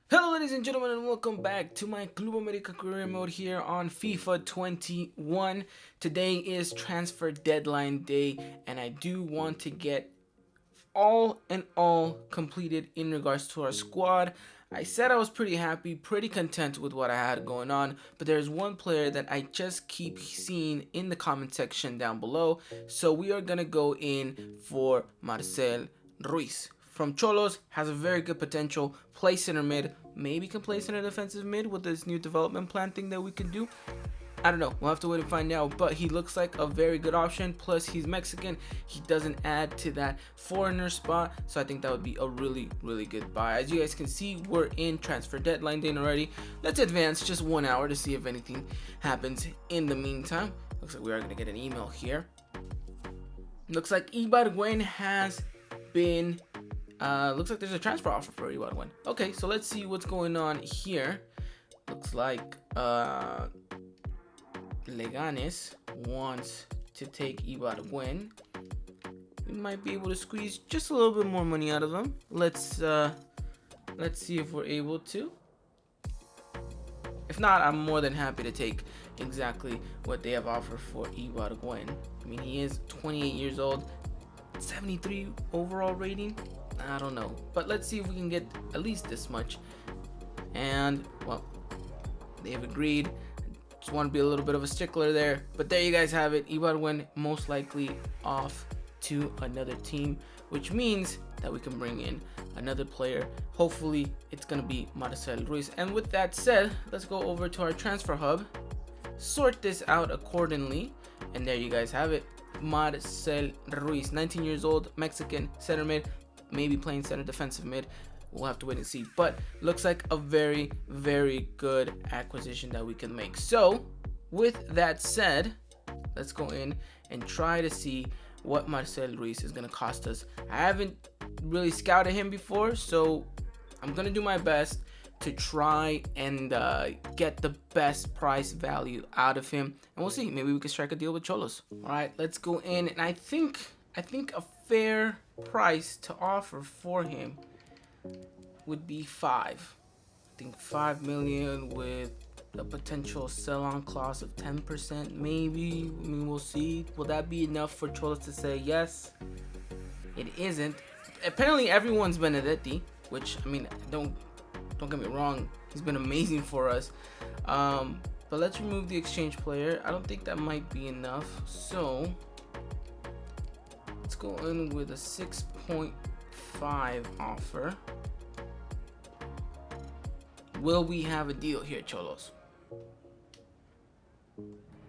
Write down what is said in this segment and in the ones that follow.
Hello ladies and gentlemen, and welcome back to my Club America career mode here on FIFA 21. Today is transfer deadline day, and I do want to get all completed in regards to our squad. I said I was pretty happy, pretty content with what I had going on, but there's one player that I just keep seeing in the comment section down below. So we are gonna go in for Marcel Ruiz from Cholos. Has a very good potential. Play center mid, maybe can play center defensive mid with this new development plan thing that we can do. I don't know, we'll have to wait and find out, but he looks like a very good option. Plus he's Mexican, he doesn't add to that foreigner spot, so I think that would be a really good buy. As you guys can see, we're in transfer deadline day already. Let's advance just 1 hour to see if anything happens in the meantime. Looks like we are going to get an email here. Looks like Ibargüen has been looks like there's a transfer offer for Ibargüen. Okay, so let's see what's going on here. Looks like Leganes wants to take Ibargüen. We might be able to squeeze just a little bit more money out of them. Let's see if we're able to. If not, I'm more than happy to take exactly what they have offered for Ibargüen. I mean, he is 28 years old, 73 overall rating. I don't know, but let's see if we can get at least this much. And well, they've agreed. Just want to be a little bit of a stickler there, but there you guys have it. Ibargüen most likely off to another team, which means that we can bring in another player. Hopefully it's gonna be Marcel Ruiz. And with that said, let's go over to our transfer hub, sort this out accordingly, and there you guys have it. Marcel Ruiz, 19 years old, Mexican, center mid, maybe playing center defensive mid. We'll have to wait and see, but looks like a very good acquisition that we can make. So with that said, let's go in and try to see what Marcel Ruiz is gonna cost us. I haven't really scouted him before, so I'm gonna do my best to try and get the best price value out of him, and we'll see. Maybe we can strike a deal with Cholos. All right, let's go in, and I think a fair price to offer for him would be 5. I think 5 million with a potential sell-on clause of 10%, maybe. I mean, we'll see. Will that be enough for Cholos to say yes? It isn't. Apparently, everyone's Benedetti, which, I mean, don't get me wrong, he's been amazing for us. But let's remove the exchange player. I don't think that might be enough. So let's go in with a 6.5 offer. Will we have a deal here, Cholos?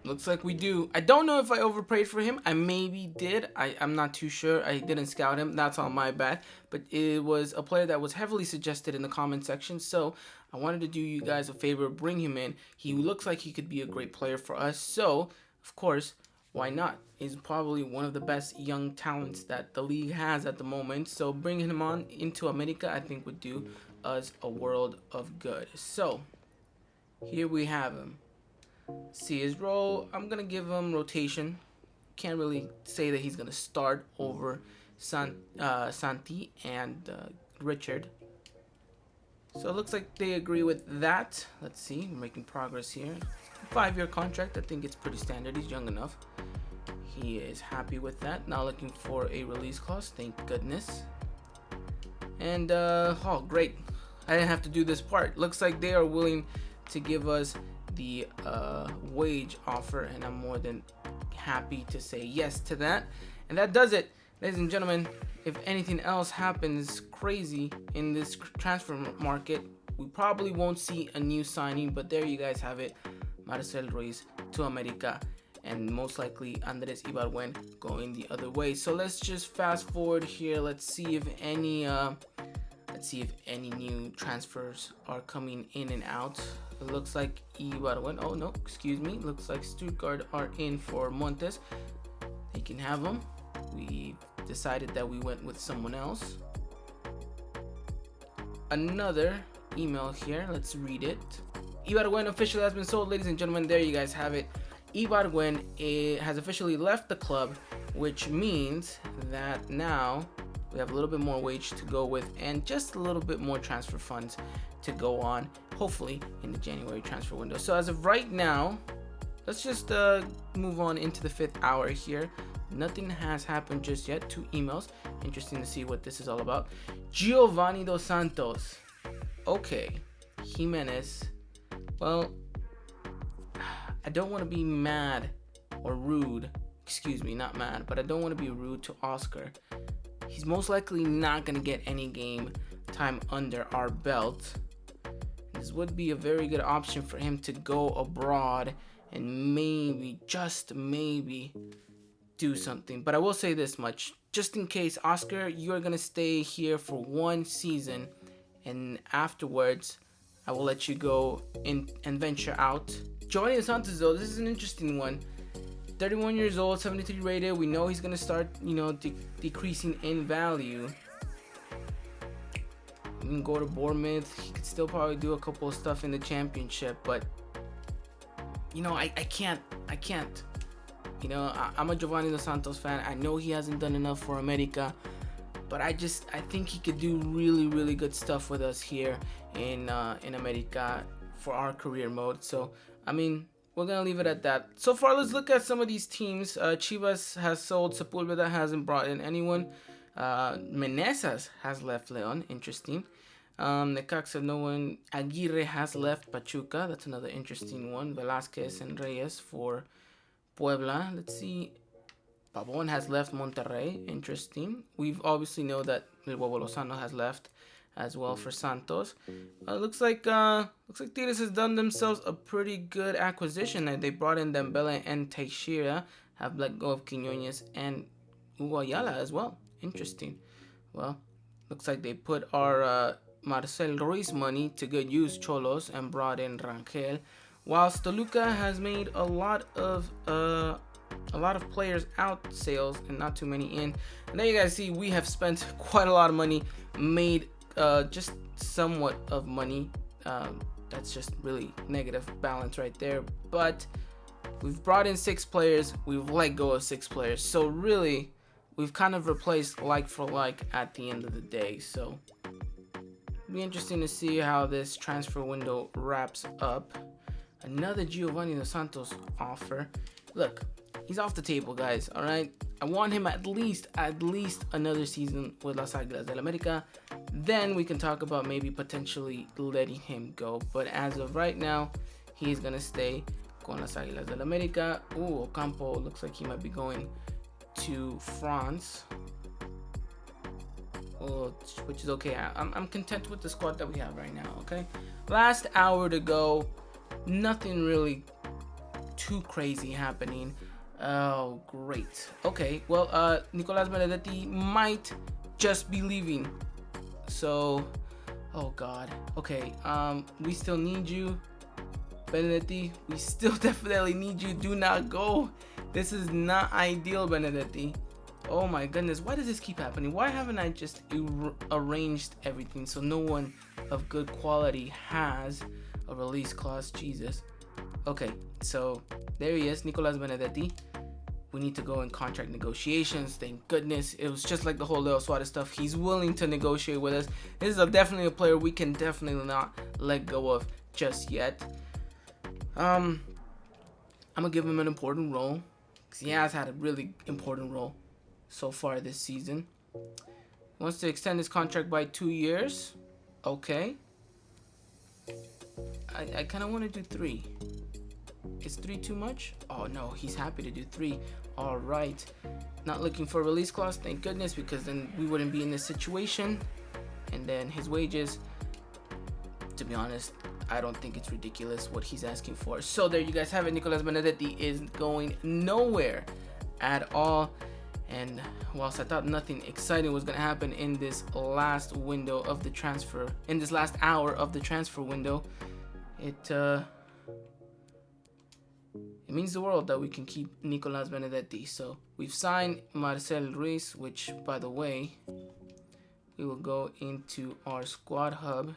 Looks like we do. I don't know if I overpaid for him. I maybe did. I'm not too sure. I didn't scout him. That's on my bad. But it was a player that was heavily suggested in the comment section. So I wanted to do you guys a favor, bring him in. He looks like he could be a great player for us. So, of course, why not? He's probably one of the best young talents that the league has at the moment. So bringing him on into America, I think would do us a world of good. So here we have him. See his role. I'm gonna give him rotation. Can't really say that he's gonna start over Santi and Richard. So it looks like they agree with that. Let's see, we're making progress here. 5-year contract. I think it's pretty standard. He's young enough. He is happy with that. Now looking for a release clause. Thank goodness. And oh great, I didn't have to do this part. Looks like they are willing to give us the wage offer, and I'm more than happy to say yes to that. And that does it, ladies and gentlemen. If anything else happens crazy in this transfer market, we probably won't see a new signing, but there you guys have it. Marcel Ruiz to America, and most likely Andres Ibargüen going the other way. So let's just fast forward here. Let's see if any new transfers are coming in and out. It looks like Ibargüen, oh no, excuse me, looks like Stuttgart are in for Montes. They can have them. We decided that we went with someone else. Another email here, let's read it. Ibargüen officially has been sold, ladies and gentlemen. There you guys have it. Ibargüen has officially left the club, which means that now We have a little bit more wage to go with and just a little bit more transfer funds to go on, hopefully in the January transfer window. So as of right now, let's just move on into the 5th hour here. Nothing has happened just yet. 2 emails. Interesting to see what this is all about. Giovanni Dos Santos. Okay. Jimenez. Well, I don't want to be mad or rude. Excuse me, not mad, but I don't want to be rude to Oscar. He's most likely not going to get any game time under our belt. This would be a very good option for him to go abroad and maybe, just maybe, do something. But I will say this much, just in case, Oscar, you're going to stay here for 1 season, and afterwards, I will let you go in and venture out. Giovanni Dos Santos, though, this is an interesting one. 31 years old, 73 rated. We know he's going to start, decreasing in value. He can go to Bournemouth. He could still probably do a couple of stuff in the championship, but I can't. I'm a Giovanni Dos Santos fan. I know he hasn't done enough for America, but I think he could do really, really good stuff with us here in America for our career mode. So, we're going to leave it at that. So far, let's look at some of these teams. Chivas has sold. Sepulveda hasn't brought in anyone. Meneses has left Leon. Interesting. Necaxa, no one. Aguirre has left Pachuca. That's another interesting one. Velázquez and Reyes for Puebla. Let's see. Pavon has left Monterrey. Interesting. We've obviously know that El Huevo Lozano has left as well for Santos. Looks like Tigres has done themselves a pretty good acquisition. They brought in Dembele and Teixeira. Have let go of Quiñones and Hugo Ayala as well. Interesting. Well, looks like they put our Marcel Ruiz money to good use, Cholos, and brought in Rangel. Whilst Toluca has made a lot of players out sales and not too many in. And there you guys see we have spent quite a lot of money, made just somewhat of money. That's just really negative balance right there. But we've brought in 6 players. We've let go of 6 players. So really, we've kind of replaced like for like at the end of the day. So it'll be interesting to see how this transfer window wraps up. Another Giovanni Dos Santos offer. Look, he's off the table, guys. All right. I want him at least another season with Las Águilas del América. Then we can talk about maybe potentially letting him go. But as of right now, he's gonna stay con Las Águilas del América. Ooh, Ocampo looks like he might be going to France. Oh, which is okay. I'm content with the squad that we have right now. Okay. Last hour to go. Nothing really too crazy happening. Oh, great. Okay, well, Nicolas Benedetti might just be leaving. So, oh God. Okay, we still need you, Benedetti. We still definitely need you. Do not go. This is not ideal, Benedetti. Oh my goodness, why does this keep happening? Why haven't I just arranged everything so no one of good quality has a release clause? Jesus. Okay, so there he is, Nicolas Benedetti. We need to go in contract negotiations. Thank goodness. It was just like the whole Leo Suarez stuff. He's willing to negotiate with us. This is definitely a player we can definitely not let go of just yet. I'm going to give him an important role, because he has had a really important role so far this season. He wants to extend his contract by 2 years. Okay. I kind of want to do 3. Is 3 too much? Oh no, he's happy to do 3. All right. Not looking for a release clause, thank goodness, because then we wouldn't be in this situation. And then his wages, to be honest, I don't think it's ridiculous what he's asking for. So there you guys have it. Nicolas Benedetti is going nowhere at all. And whilst I thought nothing exciting was going to happen in this last window of the transfer, in this last hour of the transfer window, it means the world that we can keep Nicolas Benedetti. So we've signed Marcel Ruiz, which, by the way, we will go into our squad hub.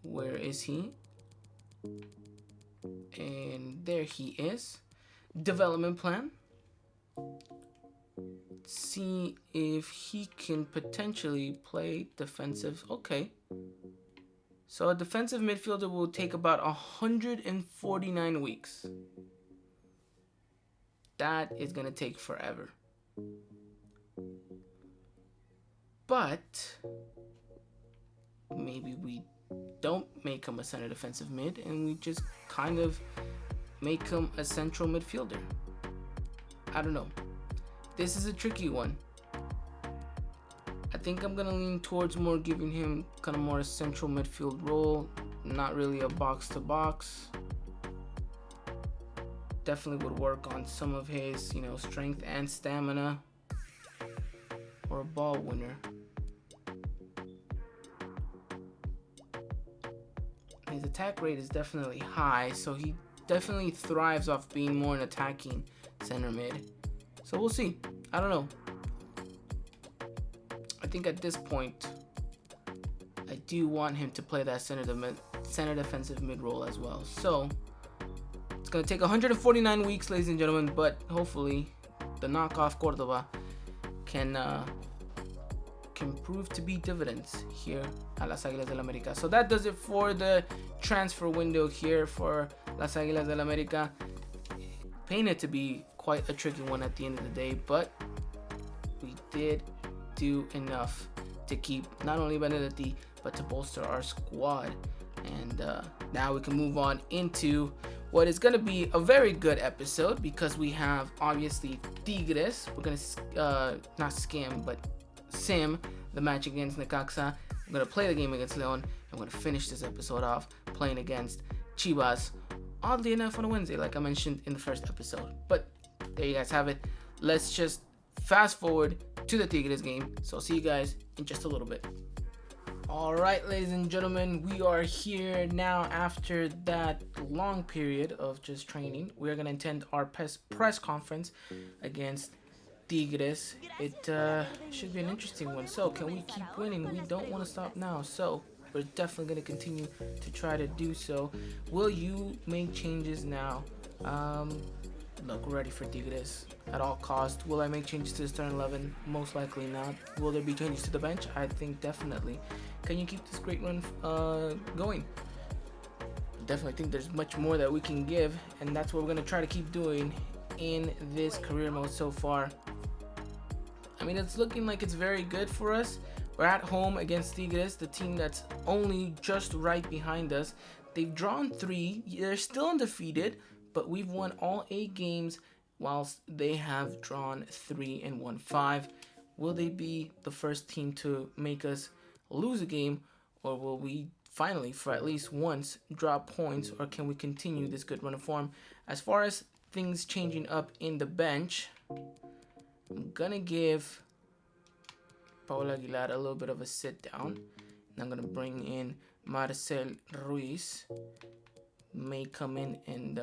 Where is he? And there he is. Development plan. see if he can potentially play defensive. Okay. So a defensive midfielder will take about 149 weeks. That is going to take forever. But maybe we don't make him a center defensive mid and we just kind of make him a central midfielder. I don't know. This is a tricky one. I think I'm going to lean towards more giving him kind of more a central midfield role, not really a box to box. Definitely would work on some of his, strength and stamina, or a ball winner. His attack rate is definitely high, so he definitely thrives off being more an attacking center mid. So we'll see. I don't know. I think at this point, I do want him to play that center defensive mid role as well. So it's going to take 149 weeks, ladies and gentlemen, but hopefully the knockoff Cordoba can prove to be dividends here at Las Águilas del América. So that does it for the transfer window here for Las Águilas del América. Painted to be quite a tricky one at the end of the day, but we did do enough to keep not only Benedetti but to bolster our squad. And now we can move on into what is going to be a very good episode, because we have obviously Tigres. We're going to not scam but sim the match against Necaxa. I'm going to play the game against Leon. I'm going to finish this episode off playing against Chivas, oddly enough on a Wednesday, like I mentioned in the first episode. But there you guys have it. Let's just fast forward to the Tigres game. So I'll see you guys in just a little bit. Alright, ladies and gentlemen, we are here now after that long period of just training. We are going to attend our press conference against Tigres. It should be an interesting one. So can we keep winning? We don't want to stop now. So we're definitely going to continue to try to do so. Will you make changes now? Look, we're ready for Tigres at all costs. Will I make changes to the starting 11? Most likely not. Will there be changes to the bench? I think definitely. Can you keep this great run going? Definitely think there's much more that we can give, and that's what we're going to try to keep doing in this career mode so far. I mean, it's looking like it's very good for us. We're at home against Tigres, the team that's only just right behind us. They've drawn 3. They're still undefeated, but we've won all 8 games whilst they have drawn 3 and won 5. Will they be the first team to make us lose a game, or will we finally, for at least once, drop points, or can we continue this good run of form? As far as things changing up in the bench, I'm gonna give Paul Aguilar a little bit of a sit down, and I'm gonna bring in Marcel Ruiz. May come in and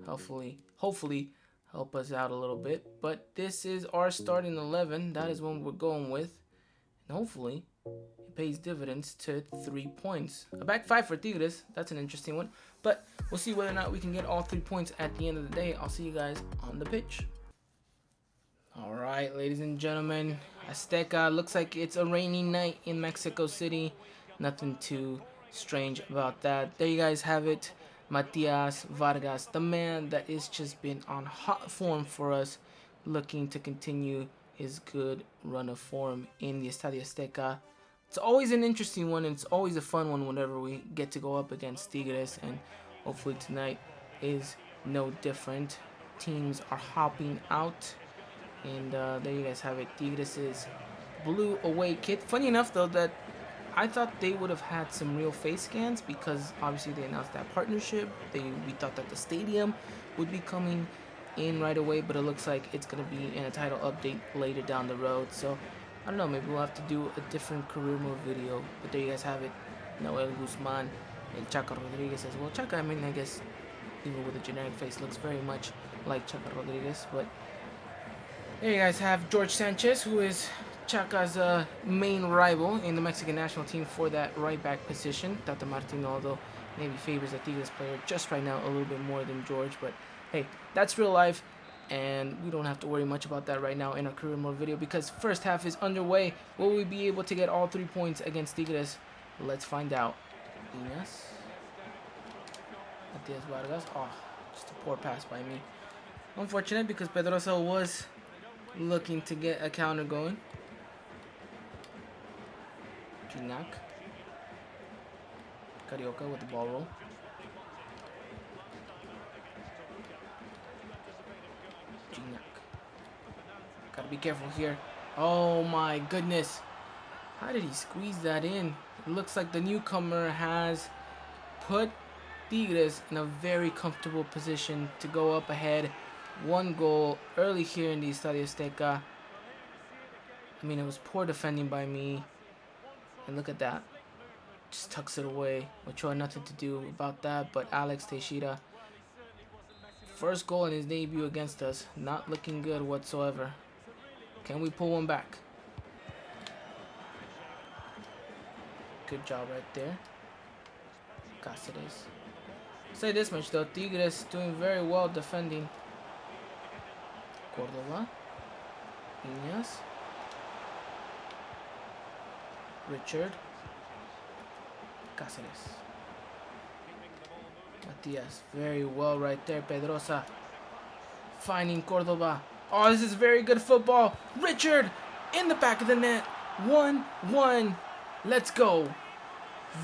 hopefully help us out a little bit. But this is our starting 11. That is what we're going with, and hopefully it pays dividends to 3 points. A back 5 for Tigres. That's an interesting one, but we'll see whether or not we can get all 3 points at the end of the day. I'll see you guys on the pitch. All right, ladies and gentlemen, Azteca, looks like it's a rainy night in Mexico City. Nothing too strange about that. There you guys have it. Matias Vargas, the man that has just been on hot form for us, looking to continue his good run of form in the Estadio Azteca. It's always an interesting one, and it's always a fun one whenever we get to go up against Tigres, and hopefully tonight is no different. Teams are hopping out, and there you guys have it. Tigres' blue away kit. Funny enough, though, that I thought they would have had some real face scans, because obviously they announced that partnership. We thought that the stadium would be coming in right away, but it looks like it's going to be in a title update later down the road. So I don't know, maybe we'll have to do a different career mode video. But there you guys have it. Noel Guzman and Chaca Rodriguez as well. Chaca, I mean, I guess even with a generic face, looks very much like Chaca Rodriguez. But there you guys have George Sanchez, who is Chaca's main rival in the Mexican national team for that right back position. Tata Martino, although maybe favors the Tigres player just right now a little bit more than George. But hey, that's real life. And we don't have to worry much about that right now in our career mode video because first half is underway. Will we be able to get all 3 points against Tigres? Let's find out. Iñas. Matias Vargas. Oh, just a poor pass by me. Unfortunate because Pedrosa was looking to get a counter going. Gignac. Carioca with the ball roll. Gotta be careful here. Oh my goodness. How did he squeeze that in? It looks like the newcomer has put Tigres in a very comfortable position to go up ahead. 1 goal early here in the Estadio Azteca. I mean, it was poor defending by me. And look at that. Just tucks it away. Ochoa nothing to do about that, but Alex Teixeira. First goal in his debut against us. Not looking good whatsoever. Can we pull one back? Good job right there. Cáceres. Say this much though, Tigres doing very well defending. Córdoba. Iñas. Richard. Cáceres. Matias. Very well right there, Pedrosa. Finding Córdoba. Oh, this is very good football. Richard in the back of the net. 1-1. Let's go.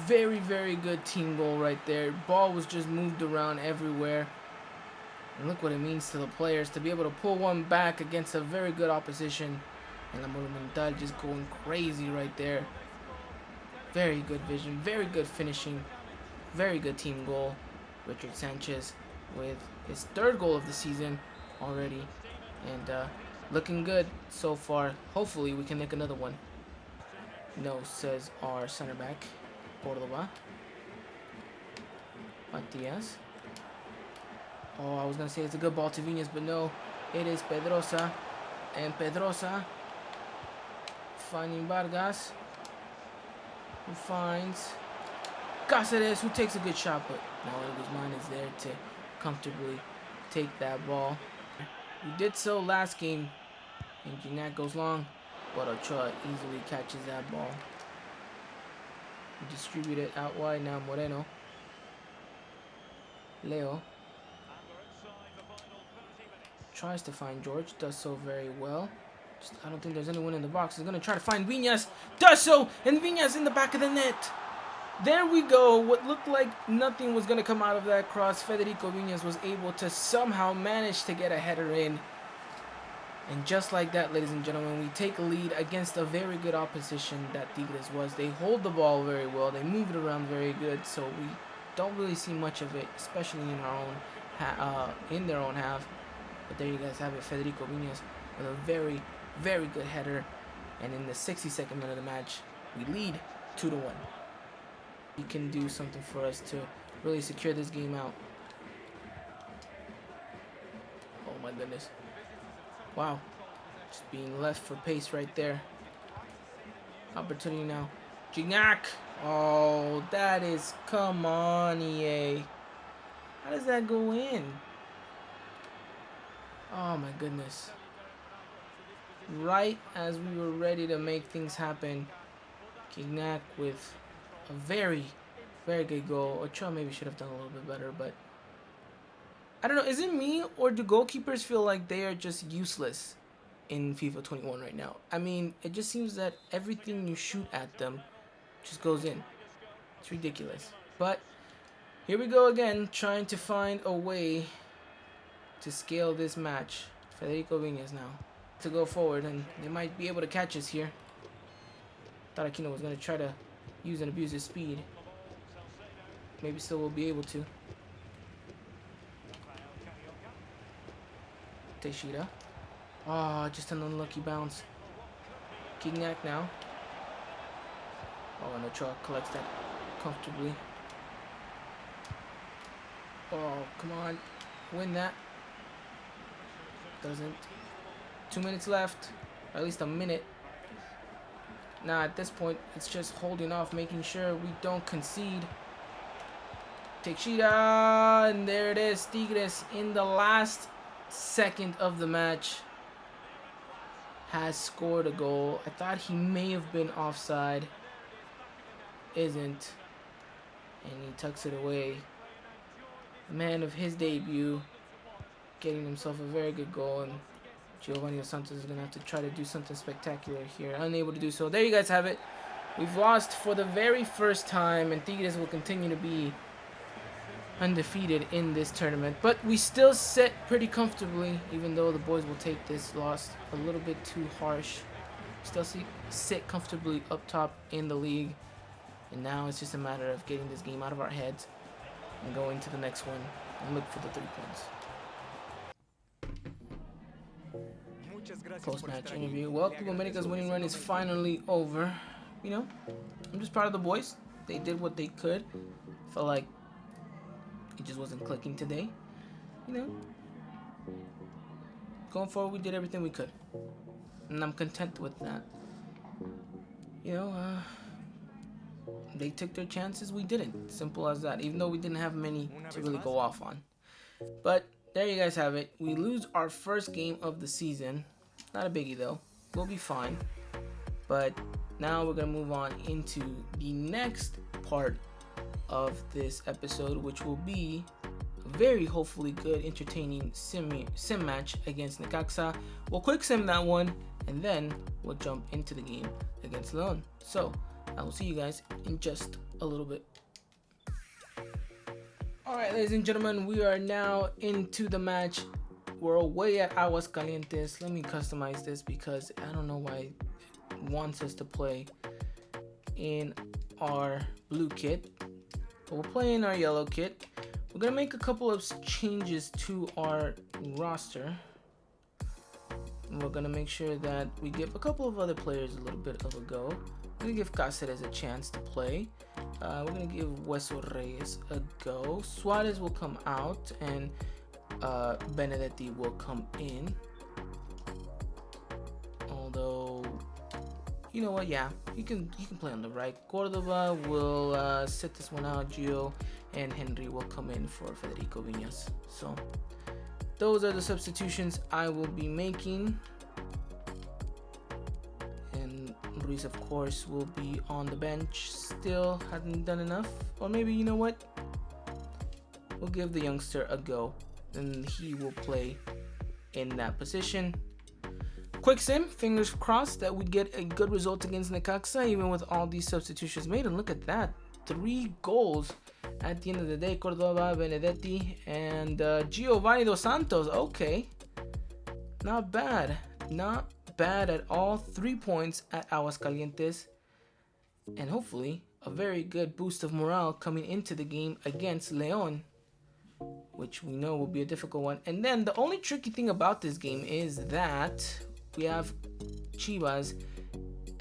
Very, very good team goal right there. Ball was just moved around everywhere. And look what it means to the players to be able to pull one back against a very good opposition. And La Monumental just going crazy right there. Very good vision. Very good finishing. Very good team goal. Richard Sanchez with his 3rd goal of the season already. And looking good so far. Hopefully we can make another one. No, says our center back. Córdoba. Matias. Oh, I was going to say it's a good ball to Viñas, but no. It is Pedrosa. And Pedrosa finding Vargas. Who finds Cáceres, who takes a good shot, but Nahuel Guzman is there to comfortably take that ball. We did so last game, and Gignac goes long, but Ochoa easily catches that ball. We distribute it out wide now. Moreno. Leo. Tries to find George, does so very well. I don't think there's anyone in the box. He's going to try to find Viñas, does so, and Viñas in the back of the net. There we go. What looked like nothing was going to come out of that cross. Federico Viñas was able to somehow manage to get a header in. And just like that, ladies and gentlemen, we take a lead against a very good opposition that Tigres was. They hold the ball very well. They move it around very good. So we don't really see much of it, especially in our own in their own half. But there you guys have it. Federico Viñas with a very, very good header. And in the 62nd minute of the match, we lead 2-1. He can do something for us to really secure this game out. Oh my goodness. Wow. Just being left for pace right there. Opportunity now. Gignac. Oh, that is... Come on, EA. How does that go in? Oh my goodness. Right as we were ready to make things happen, Gignac with a very, very good goal. Ochoa maybe should have done a little bit better, but I don't know. Is it me or do goalkeepers feel like they are just useless in FIFA 21 right now? I mean, it just seems that everything you shoot at them just goes in. It's ridiculous. But here we go again, trying to find a way to scale this match. Federico Viñas now to go forward, and they might be able to catch us here. Thought Aquino was going to try to use and abuse his speed. Maybe still will be able to. Teixeira. Oh, just an unlucky bounce. Gignac now. Oh, and Ochoa collects that comfortably. Oh, come on. Win that. Doesn't. 2 minutes left. Or at least a minute. Now, at this point, it's just holding off, making sure we don't concede. Teixeira, and there it is. Tigres in the last second of the match, has scored a goal. I thought he may have been offside. Isn't. And he tucks it away. The man of his debut, getting himself a very good goal. And Giovanni Dos Santos is going to have to try to do something spectacular here. Unable to do so. There you guys have it. We've lost for the very first time, and Tigres will continue to be undefeated in this tournament. But we still sit pretty comfortably, even though the boys will take this loss a little bit too harsh. Still sit comfortably up top in the league. And now it's just a matter of getting this game out of our heads and going to the next one and look for the 3 points. Post-match interview. Well, Club America's winning run is finally over. You know, I'm just proud of the boys. They did what they could. Felt like it just wasn't clicking today. You know, going forward, we did everything we could. And I'm content with that. You know, they took their chances, we didn't. Simple as that. Even though we didn't have many to really go off on. But there you guys have it. We lose our first game of the season. Not a biggie though. We'll be fine. But now we're going to move on into the next part of this episode, which will be a very hopefully good, entertaining sim match against Necaxa. We'll quick sim that one, and then we'll jump into the game against Leon. So I will see you guys in just a little bit. Alright, ladies and gentlemen, we are now into the match. We're away at Aguascalientes. Let me customize this because I don't know why it wants us to play in our blue kit. But we'll play in our yellow kit. We're going to make a couple of changes to our roster. And we're going to make sure that we give a couple of other players a little bit of a go. We're going to give Cáceres a chance to play. We're going to give Hueso Reyes a go. Suarez will come out and Benedetti will come in. Although, you know what? Yeah, you can play on the right. Cordova will sit this one out. Gio and Henry will come in for Federico Viñas. So those are the substitutions I will be making. And Ruiz, of course, will be on the bench. Still hasn't done enough. Or maybe, you know what? We'll give the youngster a go. And he will play in that position. Quick sim, fingers crossed that we get a good result against Necaxa, even with all these substitutions made. And look at that, 3 goals at the end of the day. Cordova, Benedetti, and Giovanni Dos Santos. Okay, not bad. Not bad at all. 3 points at Aguascalientes. And hopefully a very good boost of morale coming into the game against Leon, which we know will be a difficult one. And then the only tricky thing about this game is that we have Chivas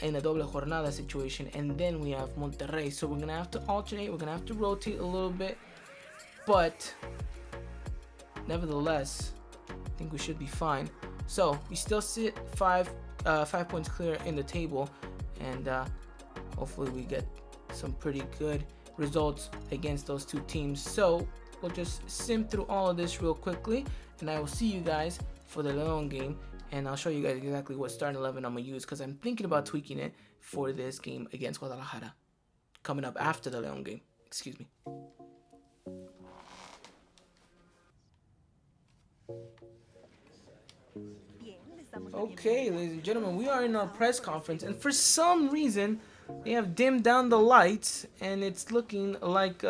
in a doble jornada situation, and then we have Monterrey. So we're going to have to alternate. We're going to have to rotate a little bit. But nevertheless, I think we should be fine. So we still sit 5 points clear in the table. And hopefully we get some pretty good results against those 2 teams. So we'll just sim through all of this real quickly, and I will see you guys for the Leon game, and I'll show you guys exactly what starting 11 I'm going to use, because I'm thinking about tweaking it for this game against Guadalajara, coming up after the Leon game. Excuse me. Okay, ladies and gentlemen, we are in our press conference, and for some reason, they have dimmed down the lights, and it's looking like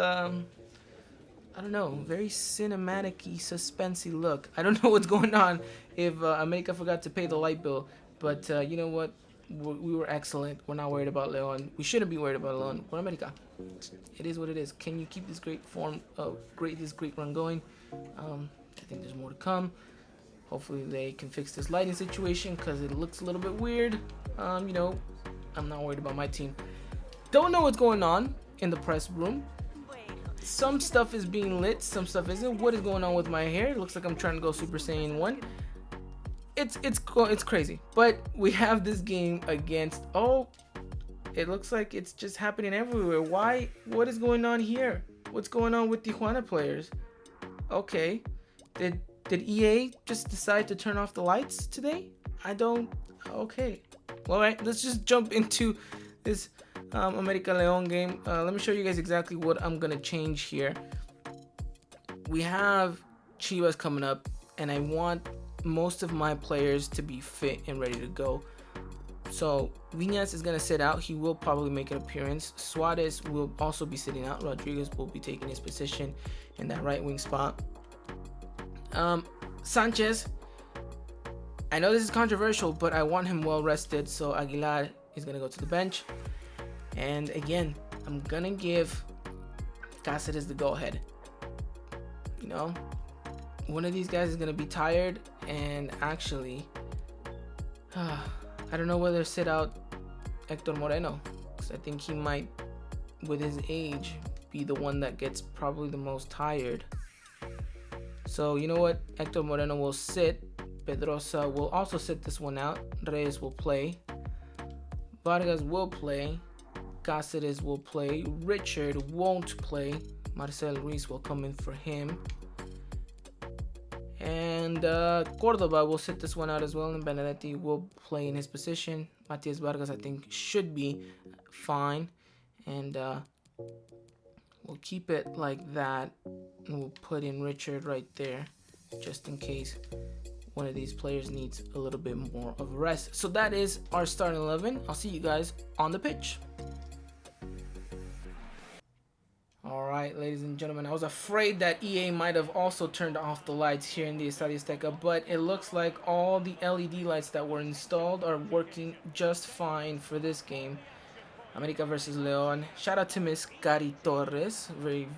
I don't know, very cinematic-y, suspensey look. I don't know what's going on if America forgot to pay the light bill. But you know what? We were excellent. We're not worried about Leon. We shouldn't be worried about Leon. We're America. It is what it is. Can you keep this great form, this great run going? I think there's more to come. Hopefully they can fix this lighting situation because it looks a little bit weird. You know, I'm not worried about my team. Don't know what's going on in the press room. Some stuff is being lit, some stuff isn't. What is going on with my hair? It looks like I'm trying to go Super Saiyan 1. It's crazy. But we have this game against, it looks like it's just happening everywhere. Why? What is going on here? What's going on with Tijuana players? Okay. Did Did EA just decide to turn off the lights today? I don't. Okay. All right, let's just jump into this America Leon game. Let me show you guys exactly what I'm gonna change here. We have Chivas coming up, and I want most of my players to be fit and ready to go. So Viñas is gonna sit out. He will probably make an appearance. Suarez will also be sitting out. Rodriguez will be taking his position in that right wing spot. Sanchez, I know this is controversial, but I want him well rested, so Aguilar is gonna go to the bench. And again, I'm gonna give Cáceres the go-ahead. You know, one of these guys is gonna be tired, and actually, I don't know whether to sit out Hector Moreno, because I think he might, with his age, be the one that gets probably the most tired. So you know what? Hector Moreno will sit. Pedrosa will also sit this one out. Reyes will play. Vargas will play. Cáceres will play. Richard won't play. Marcel Ruiz will come in for him. And Cordova will sit this one out as well. And Benedetti will play in his position. Matias Vargas, I think, should be fine. And we'll keep it like that. And we'll put in Richard right there, just in case one of these players needs a little bit more of a rest. So that is our starting 11. I'll see you guys on the pitch. All right, ladies and gentlemen, I was afraid that EA might have also turned off the lights here in the Estadio Azteca, but it looks like all the LED lights that were installed are working just fine for this game. America versus Leon. Shout out to Miss Cari Torres,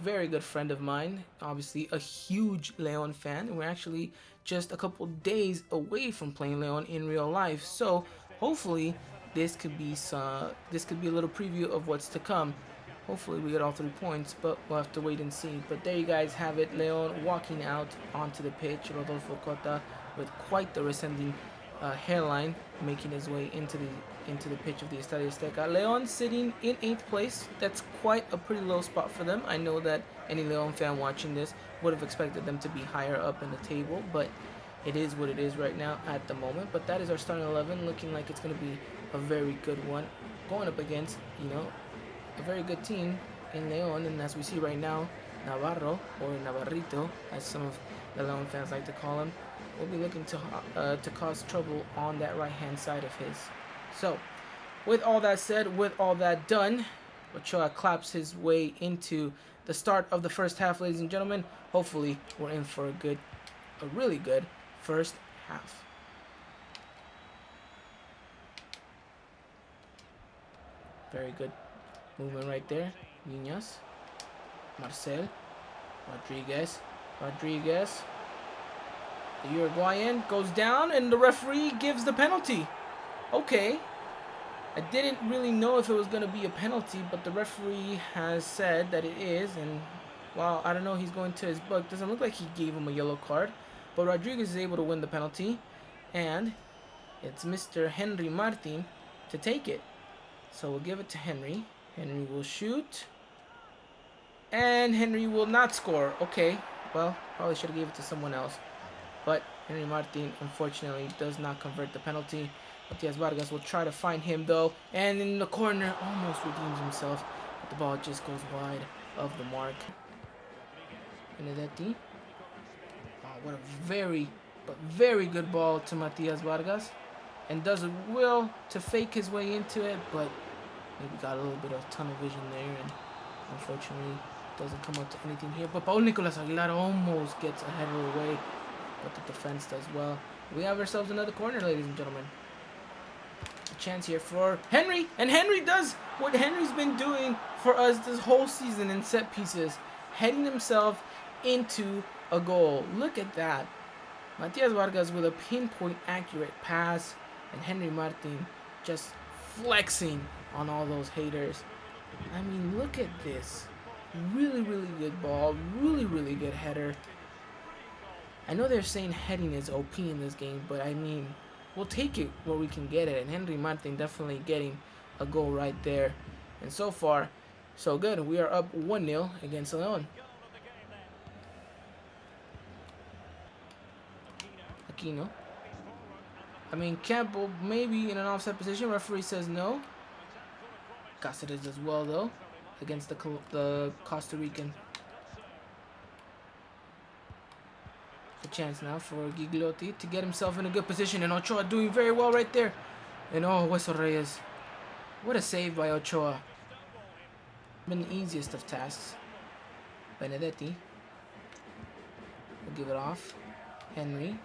very good friend of mine. Obviously a huge Leon fan. We're actually just a couple days away from playing Leon in real life. So hopefully this could be a little preview of what's to come. Hopefully we get all 3 points, but we'll have to wait and see. But there you guys have it. Leon walking out onto the pitch. Rodolfo Cota with quite the rescinding hairline, making his way into the pitch of the Estadio Azteca. Leon sitting in 8th place. That's quite a pretty low spot for them. I know that any Leon fan watching this would have expected them to be higher up in the table, but it is what it is right now at the moment. But that is our starting 11, looking like it's going to be a very good one, going up against, you know, a very good team in Leon. And as we see right now, Navarro, or Navarrito, as some of the Leon fans like to call him, will be looking to cause trouble on that right-hand side of his. So, with all that said, with all that done, Ochoa claps his way into the start of the first half, ladies and gentlemen. Hopefully, we're in for a really good first half. Very good movement right there. Viñas, Marcel, Rodriguez. The Uruguayan goes down, and the referee gives the penalty. Okay. I didn't really know if it was going to be a penalty, but the referee has said that it is. And while I don't know, he's going to his book. Doesn't look like he gave him a yellow card. But Rodriguez is able to win the penalty. And it's Mr. Henry Martin to take it. So we'll give it to Henry. Henry will shoot. And Henry will not score. Okay. Well, probably should have gave it to someone else. But Henry Martin, unfortunately, does not convert the penalty. Matias Vargas will try to find him, though. And in the corner, almost redeems himself. But the ball just goes wide of the mark. Benedetti. Oh, what a very good ball to Matias Vargas. And does well to fake his way into it, but maybe got a little bit of tunnel vision there. And unfortunately, doesn't come up to anything here. But Paul Nicolas Aguilar almost gets a header away. But the defense does well. We have ourselves another corner, ladies and gentlemen. A chance here for Henry. And Henry does what Henry's been doing for us this whole season in set pieces. Heading himself into a goal. Look at that. Matias Vargas with a pinpoint accurate pass. And Henry Martin just flexing on all those haters. I mean, look at this. Really good ball. Really good header. I know they're saying heading is OP in this game, but I mean, we'll take it where we can get it. And Henry Martin definitely getting a goal right there. And so far, so good. We are up 1-0 against Leon. Aquino. I mean, Campbell maybe in an offside position. Referee says no. Cáceres as well, though, against the Costa Rican. A chance now for Gigliotti to get himself in a good position. And Ochoa doing very well right there. And oh, Hueso Reyes. What a save by Ochoa. Been the easiest of tasks. Benedetti. We'll give it off. Henry.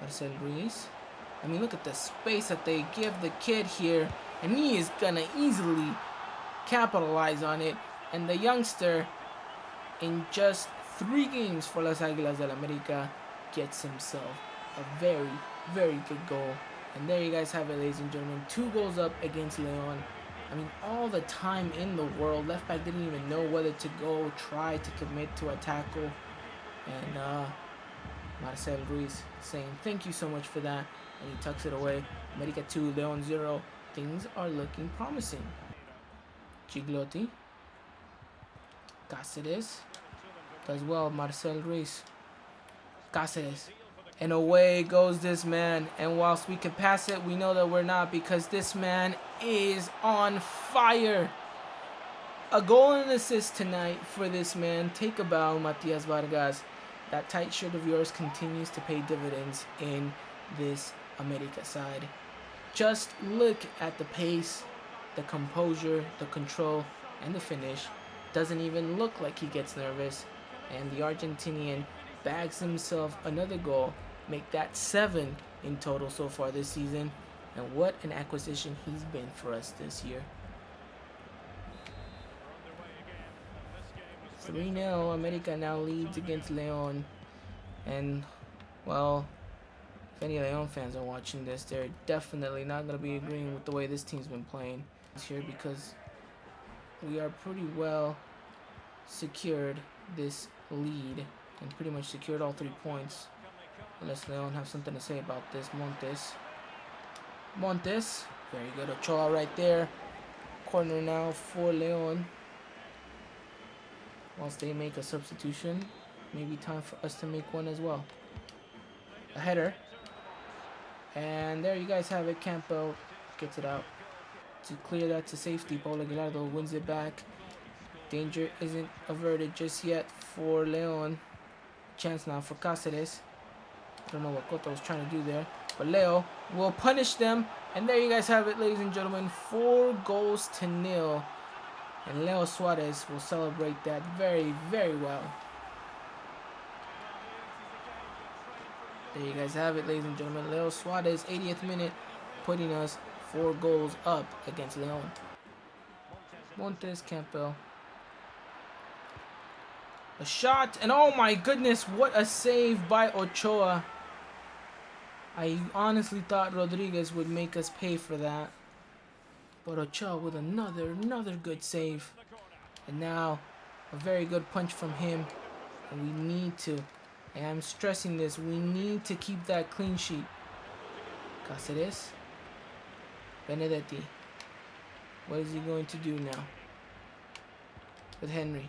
Marcel Ruiz. I mean, look at the space that they give the kid here. And he is going to easily capitalize on it. And the youngster, in just 3 games for Las Águilas del América, gets himself a very, very good goal. And there you guys have it, ladies and gentlemen. 2 goals up against Leon. I mean, all the time in the world. Left back didn't even know whether to go, try to commit to a tackle. And Marcel Ruiz saying thank you so much for that. And he tucks it away. América 2, Leon 0. Things are looking promising. Gigliotti. Cáceres. Does well, Marcel Ruiz. Cáceres. And away goes this man. And whilst we can pass it, we know that we're not, because this man is on fire. A goal and an assist tonight for this man. Take a bow, Matias Vargas. That tight shirt of yours continues to pay dividends in this America side. Just look at the pace, the composure, the control, and the finish. Doesn't even look like he gets nervous. And the Argentinian bags himself another goal. Make that 7 in total so far this season. And what an acquisition he's been for us this year. 3-0, America now leads against Leon. And, well, if any Leon fans are watching this, they're definitely not going to be agreeing with the way this team's been playing this year, because we are pretty well secured this lead and pretty much secured all 3 points. Unless Leon have something to say about this. Montes, very good. Ochoa right there. Corner now for Leon. Once they make a substitution, maybe time for us to make one as well. A header. And there you guys have it. Campbell gets it out to clear that to safety. Paulo Aguilar wins it back. Danger isn't averted just yet for Leon. Chance now for Cáceres. I don't know what Cota was trying to do there, but Leo will punish them. And there you guys have it, ladies and gentlemen. 4-0. And Leo Suarez will celebrate that very, very well. There you guys have it, ladies and gentlemen. Leo Suarez, 80th minute, putting us 4 goals up against Leon. Montes, Campbell. A shot, and oh my goodness, what a save by Ochoa. I honestly thought Rodriguez would make us pay for that. But Ochoa with another good save. And now a very good punch from him. And we need to, and I'm stressing this, we need to keep that clean sheet. Cáceres. Benedetti. What is he going to do now? With Henry.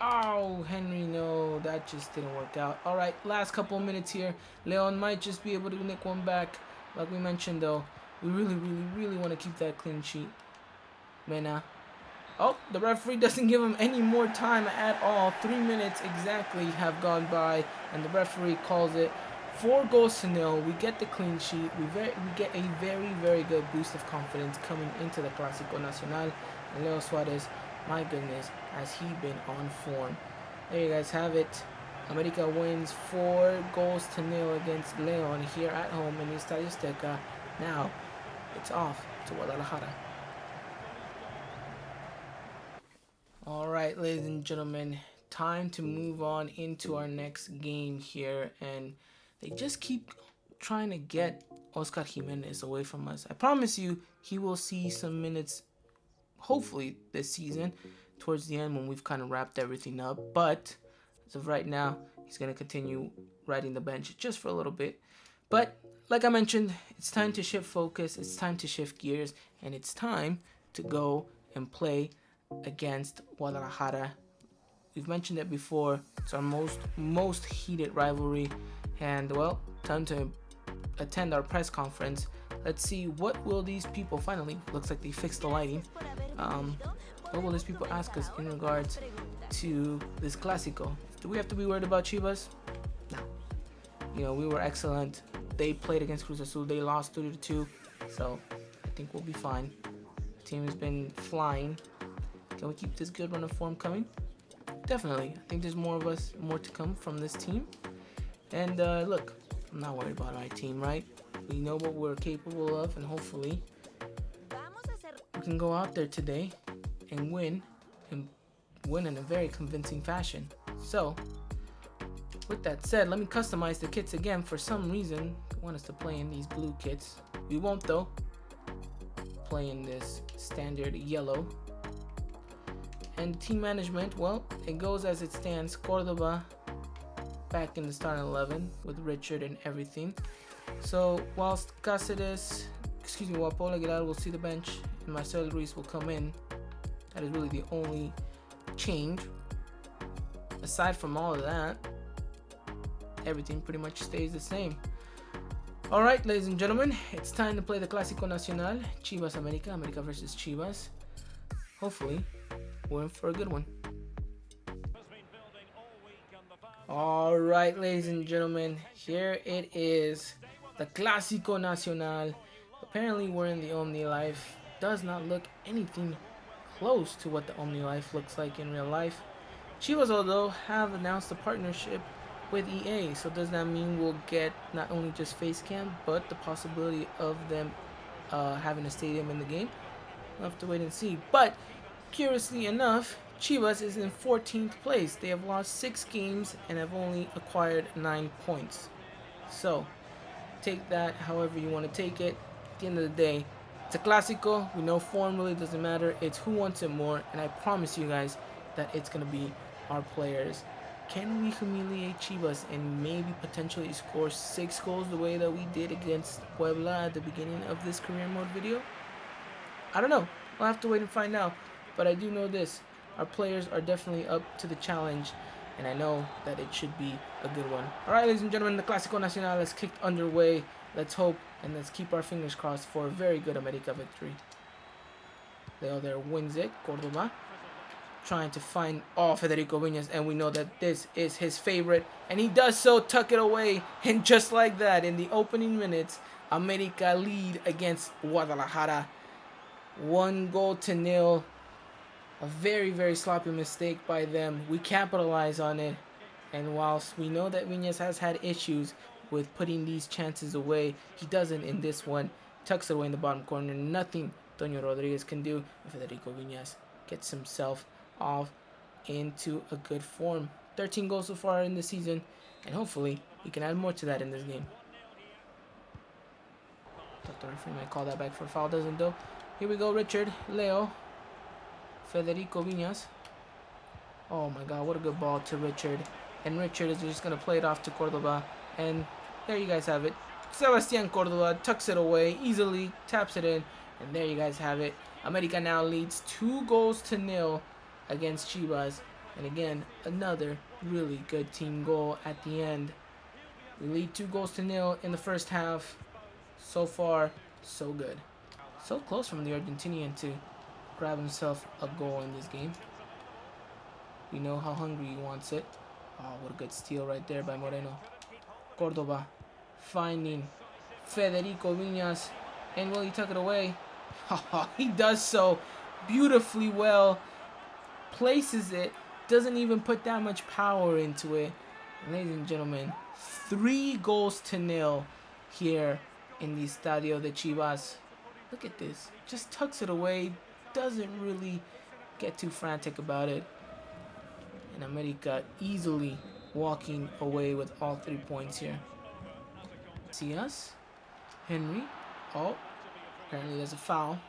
Oh, Henry, no, that just didn't work out. All right, last couple of minutes here. Leon might just be able to nick one back. Like we mentioned, though, we really want to keep that clean sheet. Mena. Oh, the referee doesn't give him any more time at all. 3 minutes exactly have gone by, and the referee calls it 4-0. We get the clean sheet. We get a very good boost of confidence coming into the Clasico Nacional. And Leo Suarez, my goodness, has he been on form. There you guys have it. America wins 4-0 against Leon here at home in the Estadio Azteca. Now, it's off to Guadalajara. Alright, ladies and gentlemen, time to move on into our next game here. And they just keep trying to get Oscar Jimenez away from us. I promise you, he will see some minutes, hopefully, this season, towards the end when we've kind of wrapped everything up. But as of right now, he's going to continue riding the bench just for a little bit. But like I mentioned, it's time to shift focus, it's time to shift gears, and it's time to go and play against Guadalajara. We've mentioned it before. It's our most heated rivalry, and well, time to attend our press conference. Let's see, what will these people finally, looks like they fixed the lighting. What will these people ask us in regards to this Clásico? Do we have to be worried about Chivas? No. You know, we were excellent. They played against Cruz Azul. They lost 3-2. So I think we'll be fine. The team has been flying. Can we keep this good run of form coming? Definitely. I think there's more to come from this team. And look, I'm not worried about my team, right? We know what we're capable of, and hopefully we can go out there today and win in a very convincing fashion. So, with that said, let me customize the kits again. For some reason, they want us to play in these blue kits. We won't though. Play in this standard yellow. And team management, well, it goes as it stands. Cordoba back in the starting 11 with Richard and everything. So whilst while Paul Aguilar will see the bench and Marcel Ruiz will come in, that is really the only change. Aside from all of that, everything pretty much stays the same. Alright, ladies and gentlemen, it's time to play the Clásico Nacional. Chivas America, America versus Chivas. Hopefully, we're in for a good one. Alright, ladies and gentlemen, here it is. The Clásico Nacional. Apparently we're in the Omni Life. Does not look anything close to what the Omni Life looks like in real life. Chivas, although, have announced a partnership with EA. So does that mean we'll get not only just face cam, but the possibility of them having a stadium in the game? We'll have to wait and see. But curiously enough, Chivas is in 14th place. They have lost 6 games and have only acquired 9 points. So take that however you want to take it. At the end of the day, it's a Clásico. We know form really doesn't matter. It's who wants it more. And I promise you guys that it's going to be our players. Can we humiliate Chivas and maybe potentially score 6 goals the way that we did against Puebla at the beginning of this career mode video? I don't know. We'll have to wait and find out. But I do know this. Our players are definitely up to the challenge. And I know that it should be a good one. Alright, ladies and gentlemen, the Clásico Nacional is kicked underway. Let's hope and let's keep our fingers crossed for a very good America victory. Leo there wins it. Cordoba trying to find Federico Viñas, and we know that this is his favorite, and he does so, tuck it away, and just like that, in the opening minutes, America lead against Guadalajara, 1-0. A very, very sloppy mistake by them. We capitalize on it, and whilst we know that Viñas has had issues with putting these chances away, he doesn't in this one. Tucks it away in the bottom corner. Nothing Toño Rodriguez can do, and Federico Viñas gets himself off into a good form. 13 goals so far in the season, and hopefully he can add more to that in this game. Thought the referee might call that back for a foul, doesn't though. Here we go, Richard, Leo, Federico Viñas. Oh my god, what a good ball to Richard. And Richard is just going to play it off to Cordoba, and there you guys have it. Sebastián Cordoba tucks it away easily, taps it in, and there you guys have it. America now leads 2-0 against Chivas. And again, another really good team goal at the end. We lead 2-0 in the first half. So far, so good. So close from the Argentinian to grab himself a goal in this game. We know how hungry he wants it. Oh, what a good steal right there by Moreno. Cordoba finding Federico Viñas. And will he tuck it away? He does so beautifully well. Places it. Doesn't even put that much power into it. Ladies and gentlemen, 3-0 here in the Estadio de Chivas. Look at this. Just tucks it away. Doesn't really get too frantic about it. And America easily walking away with all 3 points here. See us? Henry. Oh, apparently there's a foul.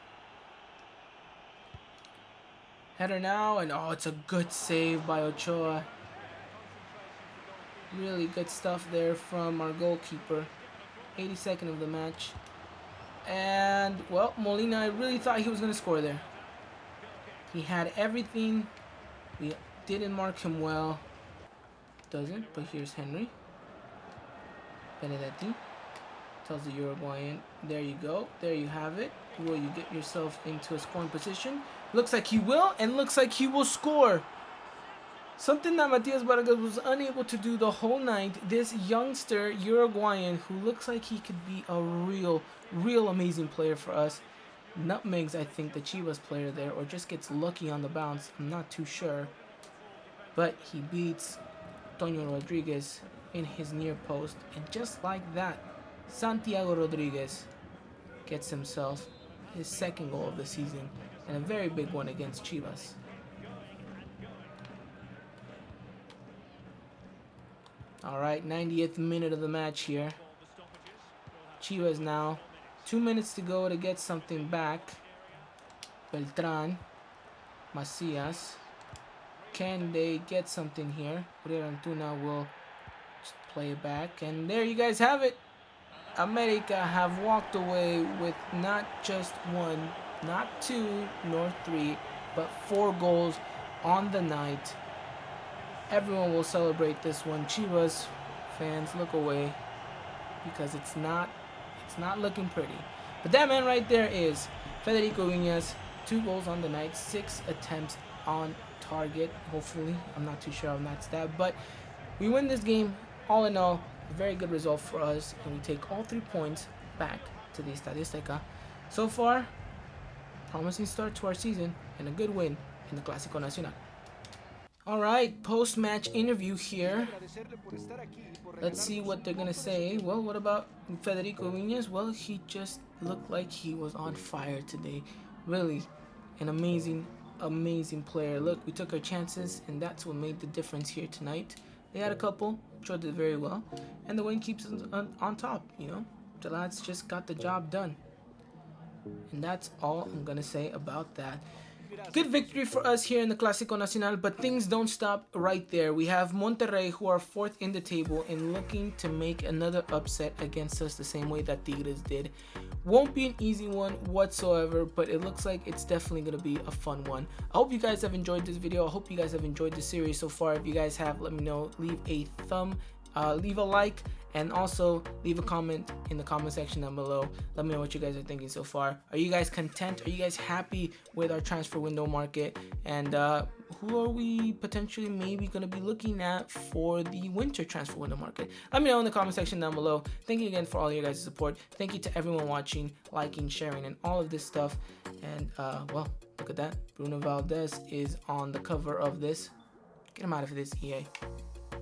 Header now, and oh, it's a good save by Ochoa. Really good stuff there from our goalkeeper. 82nd of the match. And, well, Molina, I really thought he was going to score there. He had everything. We didn't mark him well. Doesn't, but here's Henry. Benedetti tells the Uruguayan, there you go. There you have it. Will you get yourself into a scoring position? Looks like he will, and looks like he will score. Something that Matias Vargas was unable to do the whole night. This youngster Uruguayan who looks like he could be a real amazing player for us. Nutmegs, I think, the Chivas player there, or just gets lucky on the bounce. I'm not too sure. But he beats Toño Rodriguez in his near post. And just like that, Santiago Rodriguez gets himself his second goal of the season. And a very big one against Chivas. Alright, 90th minute of the match here. Chivas now. 2 minutes to go to get something back. Beltran. Macias. Can they get something here? Antuna will just play it back. And there you guys have it. America have walked away with not just one, not two, nor three, but 4 goals on the night. Everyone will celebrate this one. Chivas fans, look away, because it's not looking pretty. But that man right there is Federico Viñas. 2 goals on the night, 6 attempts on target. Hopefully, I'm not too sure on that stat, but we win this game. All in all, a very good result for us, and we take all 3 points back to the Estadística. So far, promising start to our season and a good win in the Clásico Nacional. Alright, post-match interview here. Let's see what they're going to say. Well, what about Federico Viñas? Well, he just looked like he was on fire today. Really, an amazing player. Look, we took our chances, and that's what made the difference here tonight. They had a couple, showed it very well, and the win keeps us on top, you know. The lads just got the job done. And that's all I'm going to say about that. Good victory for us here in the Clásico Nacional, but things don't stop right there. We have Monterrey, who are 4th in the table and looking to make another upset against us the same way that Tigres did. Won't be an easy one whatsoever, but it looks like it's definitely going to be a fun one. I hope you guys have enjoyed this video. I hope you guys have enjoyed the series so far. If you guys have, let me know. Leave a like, and also leave a comment in the comment section down below. Let me know what you guys are thinking so far. Are you guys content? Are you guys happy with our transfer window market? And who are we potentially maybe going to be looking at for the winter transfer window market? Let me know in the comment section down below. Thank you again for all your guys' support. Thank you to everyone watching, liking, sharing, and all of this stuff. And well, look at that. Bruno Valdez is on the cover of this. Get him out of this, EA.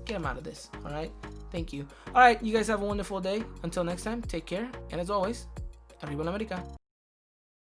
Get him out of this. All right. Thank you. All right. You guys have a wonderful day. Until next time, take care. And as always, arriba la América.